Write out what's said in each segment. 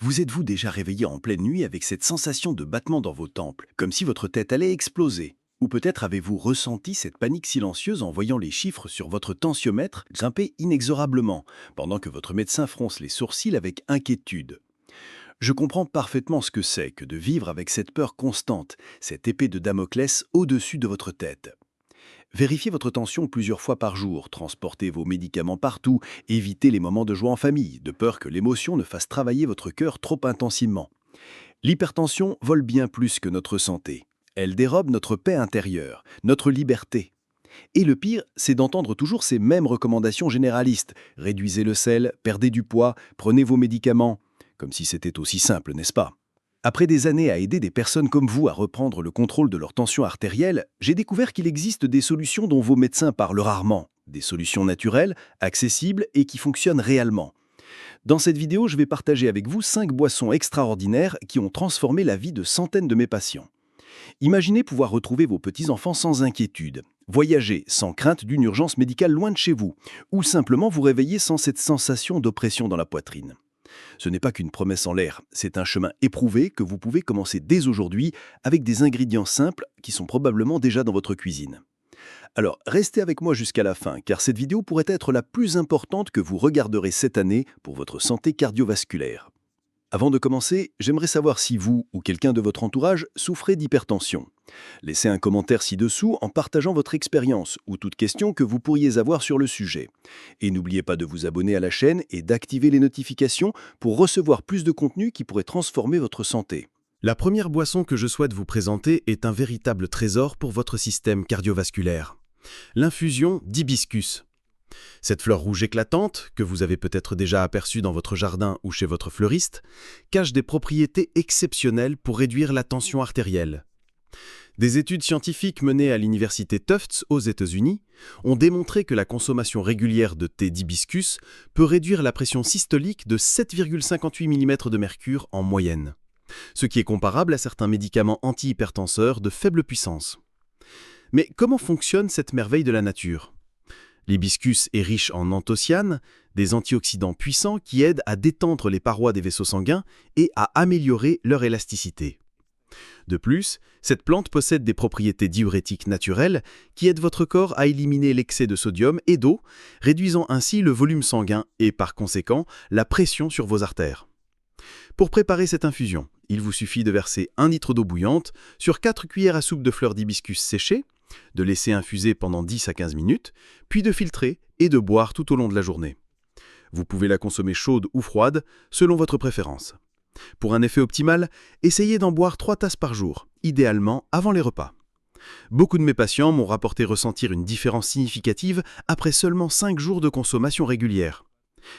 Vous êtes-vous déjà réveillé en pleine nuit avec cette sensation de battement dans vos tempes, comme si votre tête allait exploser? Ou peut-être avez-vous ressenti cette panique silencieuse en voyant les chiffres sur votre tensiomètre grimper inexorablement, pendant que votre médecin fronce les sourcils avec inquiétude? Je comprends parfaitement ce que c'est que de vivre avec cette peur constante, cette épée de Damoclès au-dessus de votre tête. Vérifiez votre tension plusieurs fois par jour, transportez vos médicaments partout, évitez les moments de joie en famille, de peur que l'émotion ne fasse travailler votre cœur trop intensément. L'hypertension vole bien plus que notre santé. Elle dérobe notre paix intérieure, notre liberté. Et le pire, c'est d'entendre toujours ces mêmes recommandations généralistes. Réduisez le sel, perdez du poids, prenez vos médicaments. Comme si c'était aussi simple, n'est-ce pas? Après des années à aider des personnes comme vous à reprendre le contrôle de leur tension artérielle, j'ai découvert qu'il existe des solutions dont vos médecins parlent rarement. Des solutions naturelles, accessibles et qui fonctionnent réellement. Dans cette vidéo, je vais partager avec vous 5 boissons extraordinaires qui ont transformé la vie de centaines de mes patients. Imaginez pouvoir retrouver vos petits-enfants sans inquiétude, voyager sans crainte d'une urgence médicale loin de chez vous, ou simplement vous réveiller sans cette sensation d'oppression dans la poitrine. Ce n'est pas qu'une promesse en l'air, c'est un chemin éprouvé que vous pouvez commencer dès aujourd'hui avec des ingrédients simples qui sont probablement déjà dans votre cuisine. Alors, restez avec moi jusqu'à la fin, car cette vidéo pourrait être la plus importante que vous regarderez cette année pour votre santé cardiovasculaire. Avant de commencer, j'aimerais savoir si vous ou quelqu'un de votre entourage souffrez d'hypertension. Laissez un commentaire ci-dessous en partageant votre expérience ou toute question que vous pourriez avoir sur le sujet. Et n'oubliez pas de vous abonner à la chaîne et d'activer les notifications pour recevoir plus de contenu qui pourrait transformer votre santé. La première boisson que je souhaite vous présenter est un véritable trésor pour votre système cardiovasculaire. L'infusion d'hibiscus. Cette fleur rouge éclatante, que vous avez peut-être déjà aperçue dans votre jardin ou chez votre fleuriste, cache des propriétés exceptionnelles pour réduire la tension artérielle. Des études scientifiques menées à l'université Tufts aux États-Unis ont démontré que la consommation régulière de thé d'hibiscus peut réduire la pression systolique de 7,58 mm de mercure en moyenne, ce qui est comparable à certains médicaments antihypertenseurs de faible puissance. Mais comment fonctionne cette merveille de la nature ? L'hibiscus est riche en anthocyanes, des antioxydants puissants qui aident à détendre les parois des vaisseaux sanguins et à améliorer leur élasticité. De plus, cette plante possède des propriétés diurétiques naturelles qui aident votre corps à éliminer l'excès de sodium et d'eau, réduisant ainsi le volume sanguin et par conséquent la pression sur vos artères. Pour préparer cette infusion, il vous suffit de verser 1 litre d'eau bouillante sur 4 cuillères à soupe de fleurs d'hibiscus séchées, de laisser infuser pendant 10 à 15 minutes, puis de filtrer et de boire tout au long de la journée. Vous pouvez la consommer chaude ou froide, selon votre préférence. Pour un effet optimal, essayez d'en boire 3 tasses par jour, idéalement avant les repas. Beaucoup de mes patients m'ont rapporté ressentir une différence significative après seulement 5 jours de consommation régulière.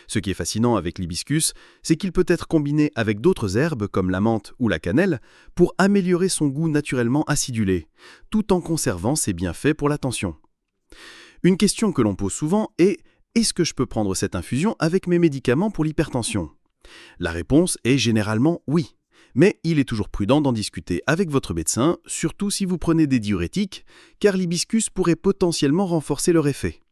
Ce qui est fascinant avec l'hibiscus, c'est qu'il peut être combiné avec d'autres herbes comme la menthe ou la cannelle pour améliorer son goût naturellement acidulé, tout en conservant ses bienfaits pour la tension. Une question que l'on pose souvent est « Est-ce que je peux prendre cette infusion avec mes médicaments pour l'hypertension ?» La réponse est généralement oui, mais il est toujours prudent d'en discuter avec votre médecin, surtout si vous prenez des diurétiques, car l'hibiscus pourrait potentiellement renforcer leur effet.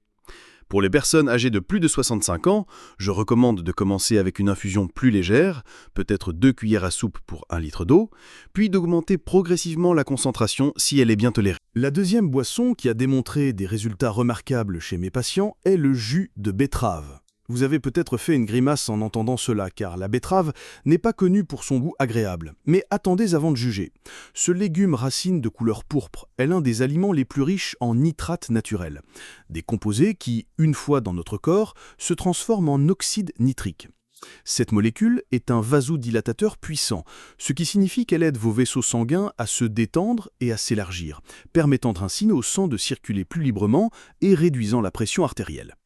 Pour les personnes âgées de plus de 65 ans, je recommande de commencer avec une infusion plus légère, peut-être 2 cuillères à soupe pour 1 litre d'eau, puis d'augmenter progressivement la concentration si elle est bien tolérée. La deuxième boisson qui a démontré des résultats remarquables chez mes patients est le jus de betterave. Vous avez peut-être fait une grimace en entendant cela, car la betterave n'est pas connue pour son goût agréable. Mais attendez avant de juger. Ce légume racine de couleur pourpre est l'un des aliments les plus riches en nitrates naturels, des composés qui, une fois dans notre corps, se transforment en oxyde nitrique. Cette molécule est un vasodilatateur puissant, ce qui signifie qu'elle aide vos vaisseaux sanguins à se détendre et à s'élargir, permettant ainsi au sang de circuler plus librement et réduisant la pression artérielle.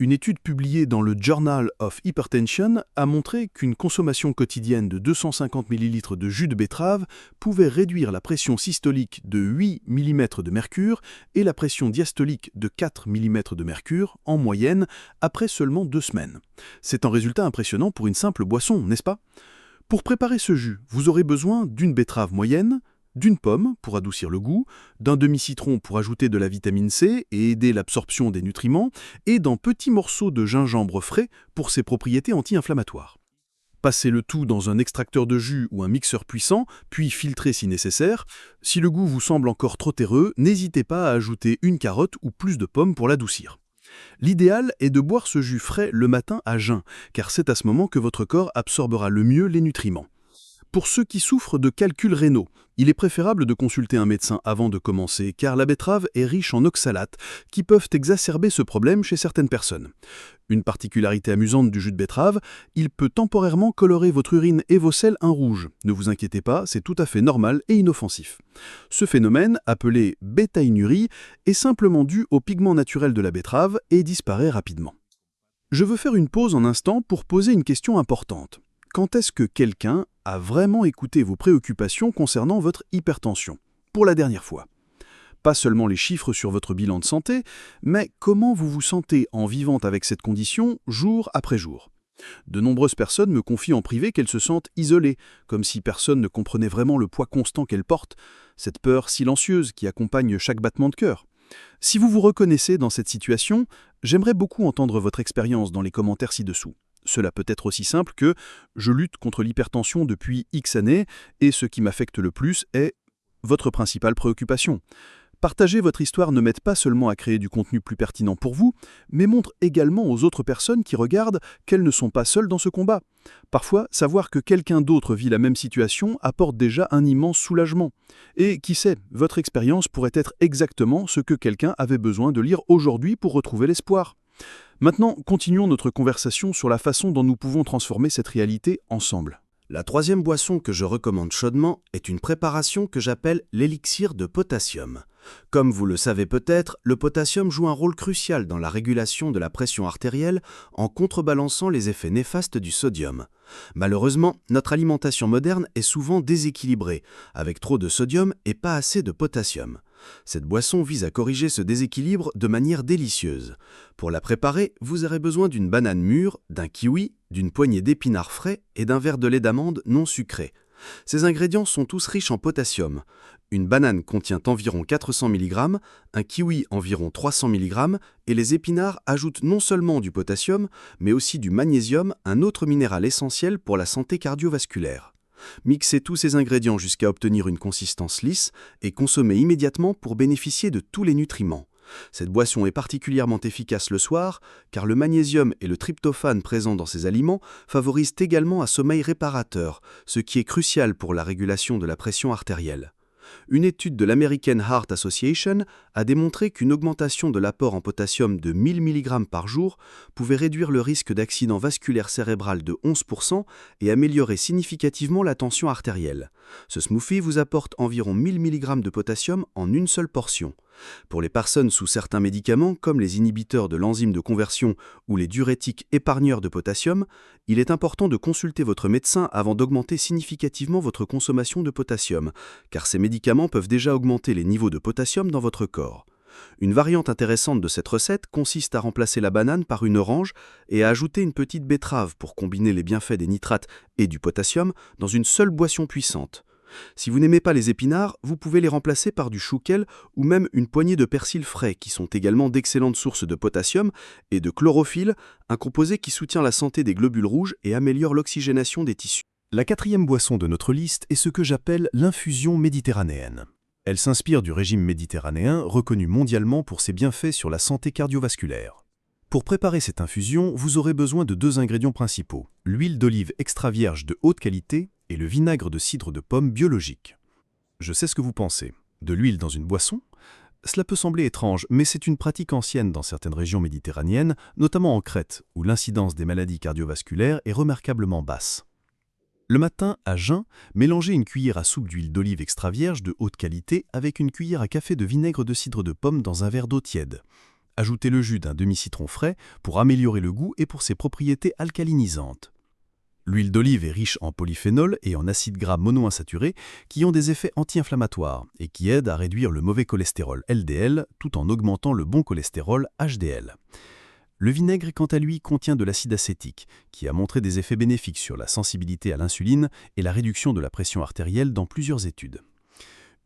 Une étude publiée dans le Journal of Hypertension a montré qu'une consommation quotidienne de 250 ml de jus de betterave pouvait réduire la pression systolique de 8 mm de mercure et la pression diastolique de 4 mm de mercure en moyenne après seulement 2 semaines. C'est un résultat impressionnant pour une simple boisson, n'est-ce pas? Pour préparer ce jus, vous aurez besoin d'une betterave moyenne, d'une pomme pour adoucir le goût, d'un demi-citron pour ajouter de la vitamine C et aider l'absorption des nutriments, et d'un petit morceau de gingembre frais pour ses propriétés anti-inflammatoires. Passez le tout dans un extracteur de jus ou un mixeur puissant, puis filtrez si nécessaire. Si le goût vous semble encore trop terreux, n'hésitez pas à ajouter une carotte ou plus de pommes pour l'adoucir. L'idéal est de boire ce jus frais le matin à jeun, car c'est à ce moment que votre corps absorbera le mieux les nutriments. Pour ceux qui souffrent de calculs rénaux, il est préférable de consulter un médecin avant de commencer, car la betterave est riche en oxalates qui peuvent exacerber ce problème chez certaines personnes. Une particularité amusante du jus de betterave, il peut temporairement colorer votre urine et vos selles en rouge. Ne vous inquiétez pas, c'est tout à fait normal et inoffensif. Ce phénomène, appelé bétaïnurie, est simplement dû au pigment naturel de la betterave et disparaît rapidement. Je veux faire une pause en instant pour poser une question importante. Quand est-ce que quelqu'un a vraiment écouté vos préoccupations concernant votre hypertension, pour la dernière fois? Pas seulement les chiffres sur votre bilan de santé, mais comment vous vous sentez en vivant avec cette condition jour après jour. De nombreuses personnes me confient en privé qu'elles se sentent isolées, comme si personne ne comprenait vraiment le poids constant qu'elles portent, cette peur silencieuse qui accompagne chaque battement de cœur. Si vous vous reconnaissez dans cette situation, j'aimerais beaucoup entendre votre expérience dans les commentaires ci-dessous. Cela peut être aussi simple que « je lutte contre l'hypertension depuis X années et ce qui m'affecte le plus est votre principale préoccupation ». Partager votre histoire ne m'aide pas seulement à créer du contenu plus pertinent pour vous, mais montre également aux autres personnes qui regardent qu'elles ne sont pas seules dans ce combat. Parfois, savoir que quelqu'un d'autre vit la même situation apporte déjà un immense soulagement. Et qui sait, votre expérience pourrait être exactement ce que quelqu'un avait besoin de lire aujourd'hui pour retrouver l'espoir. Maintenant, continuons notre conversation sur la façon dont nous pouvons transformer cette réalité ensemble. La troisième boisson que je recommande chaudement est une préparation que j'appelle l'élixir de potassium. Comme vous le savez peut-être, le potassium joue un rôle crucial dans la régulation de la pression artérielle en contrebalançant les effets néfastes du sodium. Malheureusement, notre alimentation moderne est souvent déséquilibrée, avec trop de sodium et pas assez de potassium. Cette boisson vise à corriger ce déséquilibre de manière délicieuse. Pour la préparer, vous aurez besoin d'une banane mûre, d'un kiwi, d'une poignée d'épinards frais et d'un verre de lait d'amande non sucré. Ces ingrédients sont tous riches en potassium. Une banane contient environ 400 mg, un kiwi environ 300 mg, et les épinards ajoutent non seulement du potassium, mais aussi du magnésium, un autre minéral essentiel pour la santé cardiovasculaire. Mixez tous ces ingrédients jusqu'à obtenir une consistance lisse et consommez immédiatement pour bénéficier de tous les nutriments. Cette boisson est particulièrement efficace le soir, car le magnésium et le tryptophane présents dans ces aliments favorisent également un sommeil réparateur, ce qui est crucial pour la régulation de la pression artérielle. Une étude de l'American Heart Association a démontré qu'une augmentation de l'apport en potassium de 1000 mg par jour pouvait réduire le risque d'accident vasculaire cérébral de 11% et améliorer significativement la tension artérielle. Ce smoothie vous apporte environ 1000 mg de potassium en une seule portion. Pour les personnes sous certains médicaments, comme les inhibiteurs de l'enzyme de conversion ou les diurétiques épargneurs de potassium, il est important de consulter votre médecin avant d'augmenter significativement votre consommation de potassium, car ces médicaments peuvent déjà augmenter les niveaux de potassium dans votre corps. Une variante intéressante de cette recette consiste à remplacer la banane par une orange et à ajouter une petite betterave pour combiner les bienfaits des nitrates et du potassium dans une seule boisson puissante. Si vous n'aimez pas les épinards, vous pouvez les remplacer par du chouquel ou même une poignée de persil frais qui sont également d'excellentes sources de potassium et de chlorophylle, un composé qui soutient la santé des globules rouges et améliore l'oxygénation des tissus. La quatrième boisson de notre liste est ce que j'appelle l'infusion méditerranéenne. Elle s'inspire du régime méditerranéen reconnu mondialement pour ses bienfaits sur la santé cardiovasculaire. Pour préparer cette infusion, vous aurez besoin de deux ingrédients principaux, l'huile d'olive extra vierge de haute qualité et le vinaigre de cidre de pomme biologique. Je sais ce que vous pensez. De l'huile dans une boisson? Cela peut sembler étrange, mais c'est une pratique ancienne dans certaines régions méditerranéennes, notamment en Crète, où l'incidence des maladies cardiovasculaires est remarquablement basse. Le matin, à jeun, mélangez une cuillère à soupe d'huile d'olive extra vierge de haute qualité avec une cuillère à café de vinaigre de cidre de pomme dans un verre d'eau tiède. Ajoutez le jus d'un demi-citron frais pour améliorer le goût et pour ses propriétés alcalinisantes. L'huile d'olive est riche en polyphénol et en acides gras monoinsaturés qui ont des effets anti-inflammatoires et qui aident à réduire le mauvais cholestérol LDL tout en augmentant le bon cholestérol HDL. Le vinaigre, quant à lui, contient de l'acide acétique, qui a montré des effets bénéfiques sur la sensibilité à l'insuline et la réduction de la pression artérielle dans plusieurs études.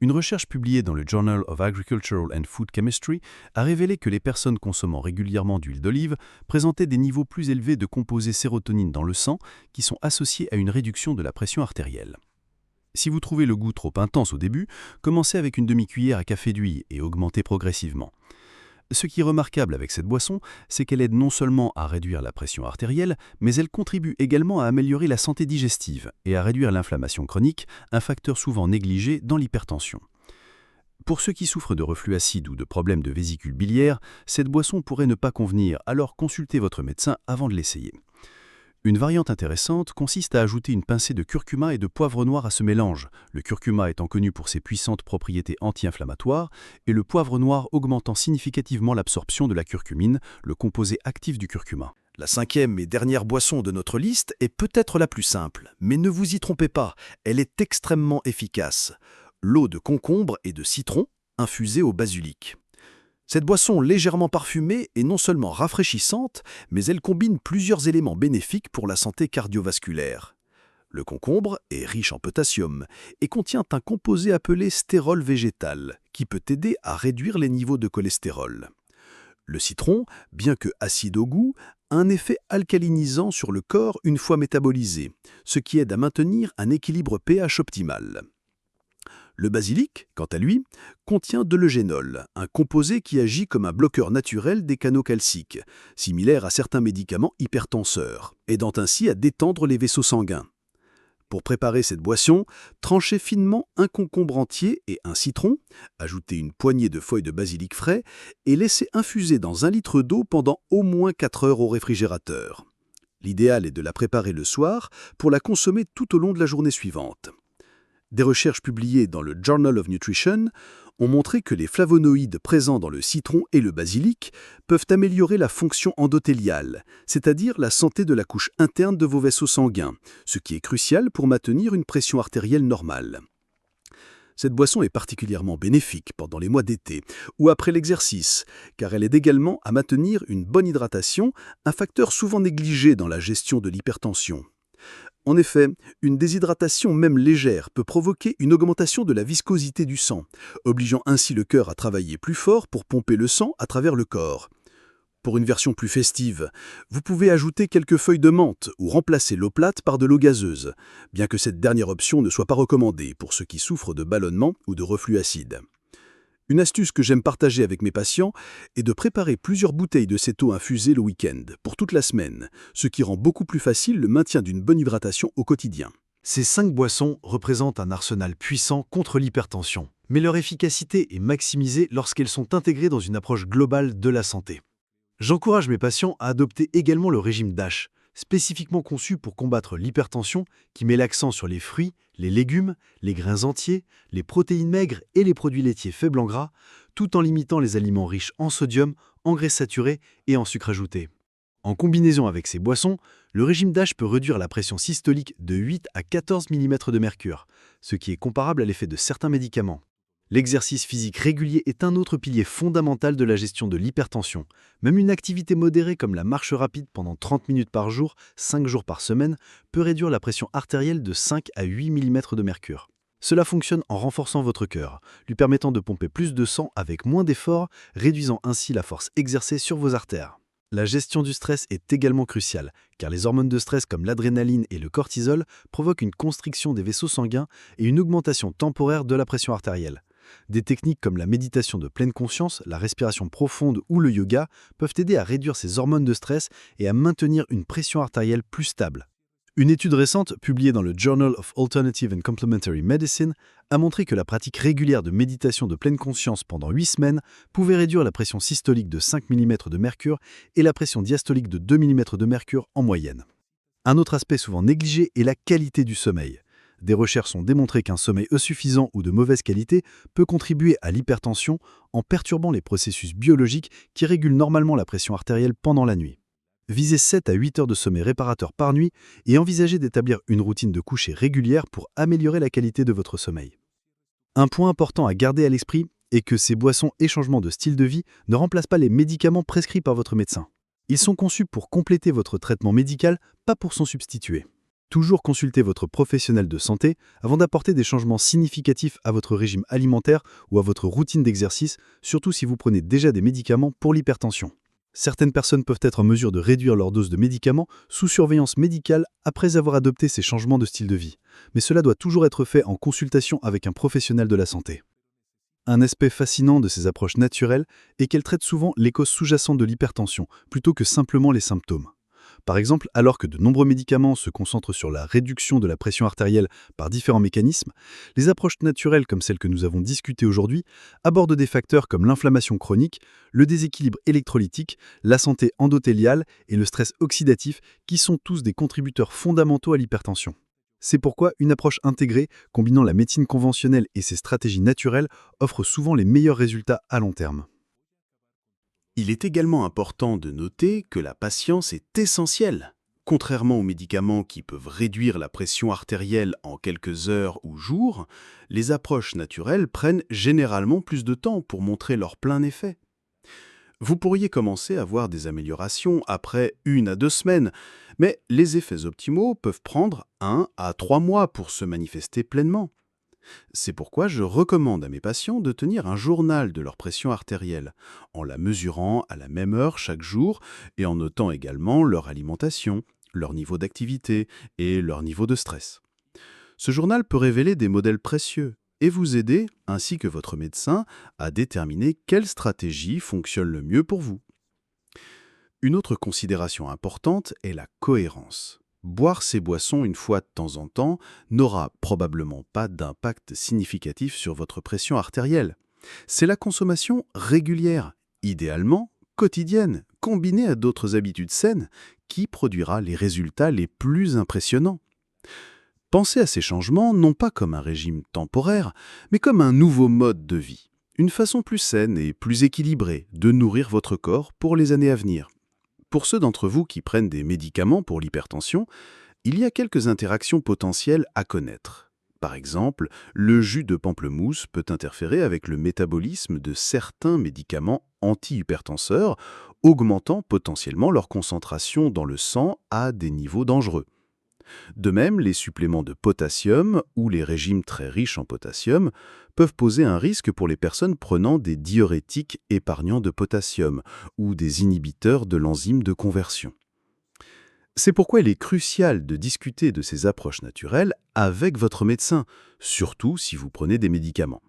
Une recherche publiée dans le Journal of Agricultural and Food Chemistry a révélé que les personnes consommant régulièrement d'huile d'olive présentaient des niveaux plus élevés de composés sérotonine dans le sang qui sont associés à une réduction de la pression artérielle. Si vous trouvez le goût trop intense au début, commencez avec une demi-cuillère à café d'huile et augmentez progressivement. Ce qui est remarquable avec cette boisson, c'est qu'elle aide non seulement à réduire la pression artérielle, mais elle contribue également à améliorer la santé digestive et à réduire l'inflammation chronique, un facteur souvent négligé dans l'hypertension. Pour ceux qui souffrent de reflux acide ou de problèmes de vésicule biliaire, cette boisson pourrait ne pas convenir, alors consultez votre médecin avant de l'essayer. Une variante intéressante consiste à ajouter une pincée de curcuma et de poivre noir à ce mélange, le curcuma étant connu pour ses puissantes propriétés anti-inflammatoires et le poivre noir augmentant significativement l'absorption de la curcumine, le composé actif du curcuma. La cinquième et dernière boisson de notre liste est peut-être la plus simple, mais ne vous y trompez pas, elle est extrêmement efficace. L'eau de concombre et de citron infusée au basilic. Cette boisson légèrement parfumée est non seulement rafraîchissante, mais elle combine plusieurs éléments bénéfiques pour la santé cardiovasculaire. Le concombre est riche en potassium et contient un composé appelé stérol végétal, qui peut aider à réduire les niveaux de cholestérol. Le citron, bien que acide au goût, a un effet alcalinisant sur le corps une fois métabolisé, ce qui aide à maintenir un équilibre pH optimal. Le basilic, quant à lui, contient de l'eugénol, un composé qui agit comme un bloqueur naturel des canaux calciques, similaire à certains médicaments hypertenseurs, aidant ainsi à détendre les vaisseaux sanguins. Pour préparer cette boisson, tranchez finement un concombre entier et un citron, ajoutez une poignée de feuilles de basilic frais et laissez infuser dans 1 litre d'eau pendant au moins 4 heures au réfrigérateur. L'idéal est de la préparer le soir pour la consommer tout au long de la journée suivante. Des recherches publiées dans le Journal of Nutrition ont montré que les flavonoïdes présents dans le citron et le basilic peuvent améliorer la fonction endothéliale, c'est-à-dire la santé de la couche interne de vos vaisseaux sanguins, ce qui est crucial pour maintenir une pression artérielle normale. Cette boisson est particulièrement bénéfique pendant les mois d'été ou après l'exercice, car elle aide également à maintenir une bonne hydratation, un facteur souvent négligé dans la gestion de l'hypertension. En effet, une déshydratation même légère peut provoquer une augmentation de la viscosité du sang, obligeant ainsi le cœur à travailler plus fort pour pomper le sang à travers le corps. Pour une version plus festive, vous pouvez ajouter quelques feuilles de menthe ou remplacer l'eau plate par de l'eau gazeuse, bien que cette dernière option ne soit pas recommandée pour ceux qui souffrent de ballonnement ou de reflux acide. Une astuce que j'aime partager avec mes patients est de préparer plusieurs bouteilles de cette eau infusée le week-end, pour toute la semaine, ce qui rend beaucoup plus facile le maintien d'une bonne hydratation au quotidien. Ces 5 boissons représentent un arsenal puissant contre l'hypertension, mais leur efficacité est maximisée lorsqu'elles sont intégrées dans une approche globale de la santé. J'encourage mes patients à adopter également le régime DASH, spécifiquement conçu pour combattre l'hypertension, qui met l'accent sur les fruits, les légumes, les grains entiers, les protéines maigres et les produits laitiers faibles en gras, tout en limitant les aliments riches en sodium, en graisses saturées et en sucre ajouté. En combinaison avec ces boissons, le régime DASH peut réduire la pression systolique de 8 à 14 mm de mercure, ce qui est comparable à l'effet de certains médicaments. L'exercice physique régulier est un autre pilier fondamental de la gestion de l'hypertension. Même une activité modérée comme la marche rapide pendant 30 minutes par jour, 5 jours par semaine, peut réduire la pression artérielle de 5 à 8 mm de mercure. Cela fonctionne en renforçant votre cœur, lui permettant de pomper plus de sang avec moins d'efforts, réduisant ainsi la force exercée sur vos artères. La gestion du stress est également cruciale, car les hormones de stress comme l'adrénaline et le cortisol provoquent une constriction des vaisseaux sanguins et une augmentation temporaire de la pression artérielle. Des techniques comme la méditation de pleine conscience, la respiration profonde ou le yoga peuvent aider à réduire ces hormones de stress et à maintenir une pression artérielle plus stable. Une étude récente, publiée dans le Journal of Alternative and Complementary Medicine, a montré que la pratique régulière de méditation de pleine conscience pendant 8 semaines pouvait réduire la pression systolique de 5 mm de mercure et la pression diastolique de 2 mm de mercure en moyenne. Un autre aspect souvent négligé est la qualité du sommeil. Des recherches ont démontré qu'un sommeil insuffisant ou de mauvaise qualité peut contribuer à l'hypertension en perturbant les processus biologiques qui régulent normalement la pression artérielle pendant la nuit. Visez 7 à 8 heures de sommeil réparateur par nuit et envisagez d'établir une routine de coucher régulière pour améliorer la qualité de votre sommeil. Un point important à garder à l'esprit est que ces boissons et changements de style de vie ne remplacent pas les médicaments prescrits par votre médecin. Ils sont conçus pour compléter votre traitement médical, pas pour s'en substituer. Toujours consulter votre professionnel de santé avant d'apporter des changements significatifs à votre régime alimentaire ou à votre routine d'exercice, surtout si vous prenez déjà des médicaments pour l'hypertension. Certaines personnes peuvent être en mesure de réduire leur dose de médicaments sous surveillance médicale après avoir adopté ces changements de style de vie. Mais cela doit toujours être fait en consultation avec un professionnel de la santé. Un aspect fascinant de ces approches naturelles est qu'elles traitent souvent les causes sous-jacentes de l'hypertension, plutôt que simplement les symptômes. Par exemple, alors que de nombreux médicaments se concentrent sur la réduction de la pression artérielle par différents mécanismes, les approches naturelles comme celles que nous avons discutées aujourd'hui abordent des facteurs comme l'inflammation chronique, le déséquilibre électrolytique, la santé endothéliale et le stress oxydatif qui sont tous des contributeurs fondamentaux à l'hypertension. C'est pourquoi une approche intégrée, combinant la médecine conventionnelle et ses stratégies naturelles, offre souvent les meilleurs résultats à long terme. Il est également important de noter que la patience est essentielle. Contrairement aux médicaments qui peuvent réduire la pression artérielle en quelques heures ou jours, les approches naturelles prennent généralement plus de temps pour montrer leur plein effet. Vous pourriez commencer à voir des améliorations après 1 à 2 semaines, mais les effets optimaux peuvent prendre 1 à 3 mois pour se manifester pleinement. C'est pourquoi je recommande à mes patients de tenir un journal de leur pression artérielle, en la mesurant à la même heure chaque jour et en notant également leur alimentation, leur niveau d'activité et leur niveau de stress. Ce journal peut révéler des modèles précieux et vous aider, ainsi que votre médecin, à déterminer quelle stratégie fonctionne le mieux pour vous. Une autre considération importante est la cohérence. Boire ces boissons une fois de temps en temps n'aura probablement pas d'impact significatif sur votre pression artérielle. C'est la consommation régulière, idéalement quotidienne, combinée à d'autres habitudes saines, qui produira les résultats les plus impressionnants. Pensez à ces changements non pas comme un régime temporaire, mais comme un nouveau mode de vie, une façon plus saine et plus équilibrée de nourrir votre corps pour les années à venir. Pour ceux d'entre vous qui prennent des médicaments pour l'hypertension, il y a quelques interactions potentielles à connaître. Par exemple, le jus de pamplemousse peut interférer avec le métabolisme de certains médicaments anti-hypertenseurs, augmentant potentiellement leur concentration dans le sang à des niveaux dangereux. De même, les suppléments de potassium ou les régimes très riches en potassium peuvent poser un risque pour les personnes prenant des diurétiques épargnants de potassium ou des inhibiteurs de l'enzyme de conversion. C'est pourquoi il est crucial de discuter de ces approches naturelles avec votre médecin, surtout si vous prenez des médicaments.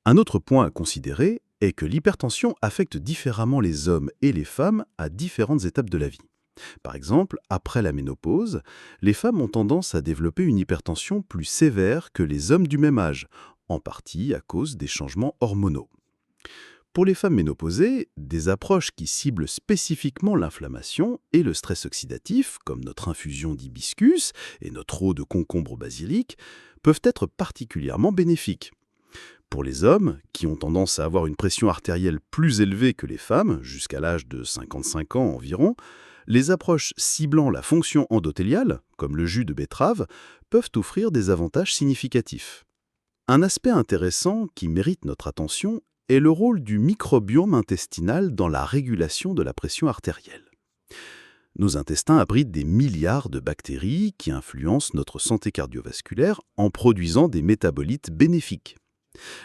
Un autre point à considérer est que l'hypertension affecte différemment les hommes et les femmes à différentes étapes de la vie. Par exemple, après la ménopause, les femmes ont tendance à développer une hypertension plus sévère que les hommes du même âge, en partie à cause des changements hormonaux. Pour les femmes ménopausées, des approches qui ciblent spécifiquement l'inflammation et le stress oxydatif, comme notre infusion d'hibiscus et notre eau de concombre au basilic, peuvent être particulièrement bénéfiques. Pour les hommes, qui ont tendance à avoir une pression artérielle plus élevée que les femmes, jusqu'à l'âge de 55 ans environ, les approches ciblant la fonction endothéliale, comme le jus de betterave, peuvent offrir des avantages significatifs. Un aspect intéressant qui mérite notre attention est le rôle du microbiome intestinal dans la régulation de la pression artérielle. Nos intestins abritent des milliards de bactéries qui influencent notre santé cardiovasculaire en produisant des métabolites bénéfiques.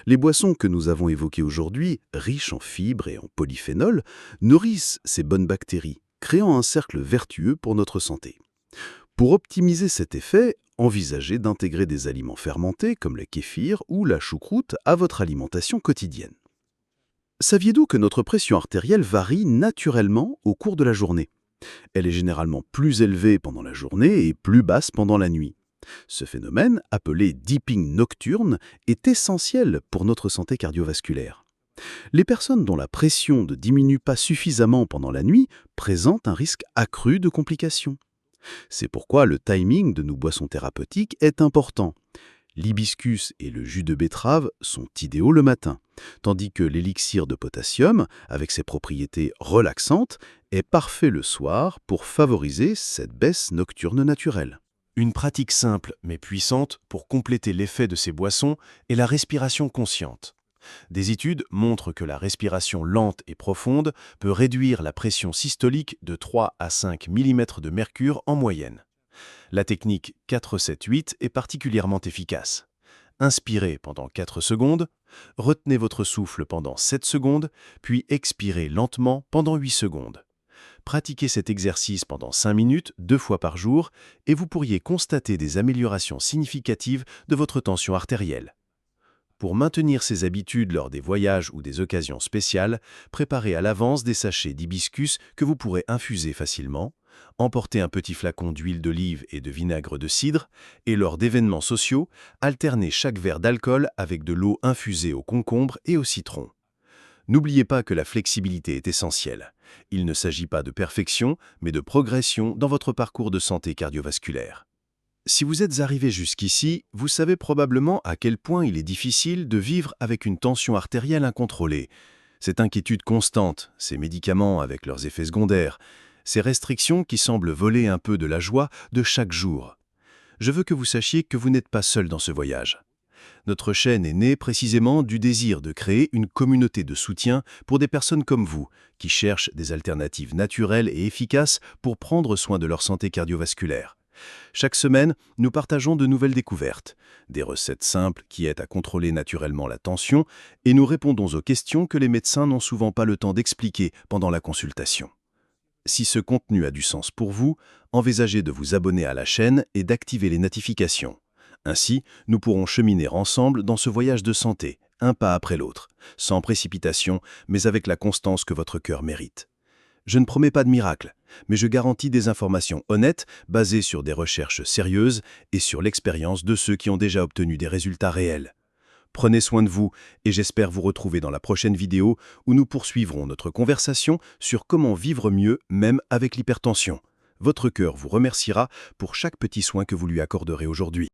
Les boissons que nous avons évoquées aujourd'hui, riches en fibres et en polyphénols, nourrissent ces bonnes bactéries, créant un cercle vertueux pour notre santé. Pour optimiser cet effet, envisagez d'intégrer des aliments fermentés comme le kéfir ou la choucroute à votre alimentation quotidienne. Saviez-vous que notre pression artérielle varie naturellement au cours de la journée ? Elle est généralement plus élevée pendant la journée et plus basse pendant la nuit. Ce phénomène, appelé dipping nocturne, est essentiel pour notre santé cardiovasculaire. Les personnes dont la pression ne diminue pas suffisamment pendant la nuit présentent un risque accru de complications. C'est pourquoi le timing de nos boissons thérapeutiques est important. L'hibiscus et le jus de betterave sont idéaux le matin, tandis que l'élixir de potassium, avec ses propriétés relaxantes, est parfait le soir pour favoriser cette baisse nocturne naturelle. Une pratique simple mais puissante pour compléter l'effet de ces boissons est la respiration consciente. Des études montrent que la respiration lente et profonde peut réduire la pression systolique de 3 à 5 mm de mercure en moyenne. La technique 4-7-8 est particulièrement efficace. Inspirez pendant 4 secondes, retenez votre souffle pendant 7 secondes, puis expirez lentement pendant 8 secondes. Pratiquez cet exercice pendant 5 minutes, 2 fois par jour, et vous pourriez constater des améliorations significatives de votre tension artérielle. Pour maintenir ces habitudes lors des voyages ou des occasions spéciales, préparez à l'avance des sachets d'hibiscus que vous pourrez infuser facilement, emportez un petit flacon d'huile d'olive et de vinaigre de cidre, et lors d'événements sociaux, alternez chaque verre d'alcool avec de l'eau infusée au concombre et au citron. N'oubliez pas que la flexibilité est essentielle. Il ne s'agit pas de perfection, mais de progression dans votre parcours de santé cardiovasculaire. Si vous êtes arrivé jusqu'ici, vous savez probablement à quel point il est difficile de vivre avec une tension artérielle incontrôlée. Cette inquiétude constante, ces médicaments avec leurs effets secondaires, ces restrictions qui semblent voler un peu de la joie de chaque jour. Je veux que vous sachiez que vous n'êtes pas seul dans ce voyage. Notre chaîne est née précisément du désir de créer une communauté de soutien pour des personnes comme vous, qui cherchent des alternatives naturelles et efficaces pour prendre soin de leur santé cardiovasculaire. Chaque semaine, nous partageons de nouvelles découvertes, des recettes simples qui aident à contrôler naturellement la tension, et nous répondons aux questions que les médecins n'ont souvent pas le temps d'expliquer pendant la consultation. Si ce contenu a du sens pour vous, envisagez de vous abonner à la chaîne et d'activer les notifications. Ainsi, nous pourrons cheminer ensemble dans ce voyage de santé, un pas après l'autre, sans précipitation, mais avec la constance que votre cœur mérite. Je ne promets pas de miracle, mais je garantis des informations honnêtes, basées sur des recherches sérieuses et sur l'expérience de ceux qui ont déjà obtenu des résultats réels. Prenez soin de vous et j'espère vous retrouver dans la prochaine vidéo où nous poursuivrons notre conversation sur comment vivre mieux même avec l'hypertension. Votre cœur vous remerciera pour chaque petit soin que vous lui accorderez aujourd'hui.